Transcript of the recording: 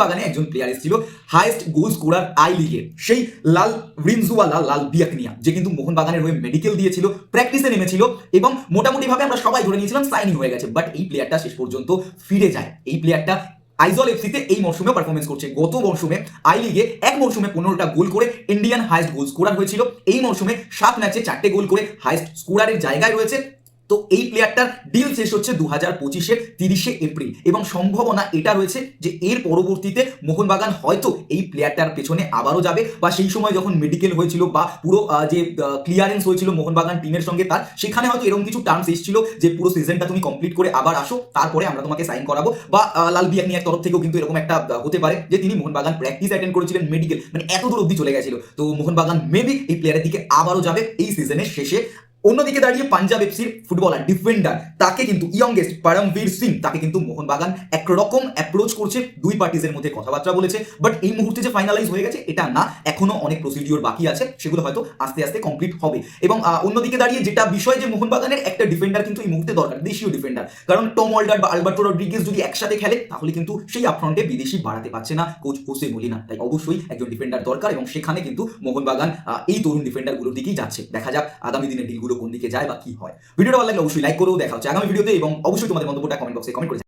বাগানে একজন প্লেয়ার এসেছিল হাইয়েস্ট গোল স্কোরার আই লিগে, সেই লাল রিনজুওয়ালা লাল বিয়াকনিয়া, যে কিন্তু মোহনবাগানের হয়ে মেডিকেল দিয়েছিল, প্র্যাকটিসে নেমেছিল এবং মোটামুটিভাবে আমরা সবাই ধরে নিয়েছিলাম সাইনিং হয়ে গেছে। বাট এই প্লেয়ারটা শেষ পর্যন্ত ফিরে যায়। এই প্লেয়ারটা আইজল এফসিতে এই মরশুমে পারফরমেন্স করছে। গত মরশুমে আই লিগে এক মরশুমে 15টা গোল করে ইন্ডিয়ান হাইয়েস্ট গোল স্কোরার হয়েছিল। এই মরশুমে 7 ম্যাচে 4টে গোল করে হাইয়েস্ট স্কোরারের জায়গায় রয়েছে। তো এই প্লেয়ারটার ডিল শেষ হচ্ছে 2025-এর 30শে এপ্রিল এবং সম্ভাবনা এটা রয়েছে যে এর পরবর্তীতে মোহনবাগান হয়তো এই প্লেয়ারটার পেছনে আবারও যাবে, বা সেই সময় যখন মেডিকেল হয়েছিল বা পুরো যে ক্লিয়ারেন্স হয়েছিল মোহনবাগান টিমের সঙ্গে তার, সেখানে হয়তো এরকম কিছু টার্মস এসেছিল যে পুরো সিজনটা তুমি কমপ্লিট করে আবার আসো, তারপরে আমরা তোমাকে সাইন করাবো। বা লাল বিয়াকনিয়ার তরফ থেকেও কিন্তু এরকম একটা হতে পারে যে তিনি মোহনবাগান প্র্যাকটিস অ্যাটেন্ড করেছিলেন, মেডিকেল মানে এত দূর অব্দি চলে গেছিল। তো মোহনবাগান মেবি এই প্লেয়ারের দিকে আবারও যাবে এই সিজনের শেষে। অন্যদিকে দাঁড়িয়ে পাঞ্জাব এফসির ফুটবলার ডিফেন্ডার, তাকে কিন্তু ইয়ংগেস্ট পরমবীর সিং, তাকে কিন্তু মোহনবাগান একরকম অ্যাপ্রোচ করছে, দুই পার্টিজের মধ্যে কথাবার্তা বলেছে। বাট এই মুহূর্তে যে ফাইনালাইজ হয়ে গেছে এটা না, এখনো অনেক প্রসিডিওর বাকি আছে, সেগুলো হয়তো আস্তে আস্তে কমপ্লিট হবে। এবং অন্যদিকে দাঁড়িয়ে যেটা বিষয় যে মোহনবাগানের একটা ডিফেন্ডার কিন্তু এই মুহূর্তে দরকার, দেশীয় ডিফেন্ডার, কারণ টম ওয়াল্ডার বা আলবার্টো রড্রিগেজ যদি একসাথে খেলে তাহলে কিন্তু সেই আপফ্রন্টে বিদেশি বাড়াতে পারছে না কোচ হোসে মলিনা। তাই অবশ্যই একজন ডিফেন্ডার দরকার এবং সেখানে কিন্তু মোহনবাগান এই তরুণ ডিফেন্ডারগুলোর দিকেই যাচ্ছে। দেখা যাক আগামী দিনের ডিলগুলো কোন দিকে যায় বা কি হয়। ভিডিওটা ভালো লাগলে অবশ্যই লাইক করো। দেখা হচ্ছে আগামী ভিডিওতে এবং অবশ্যই তোমাদের মন্তব্যটা কমেন্ট বক্সে কমেন্ট করে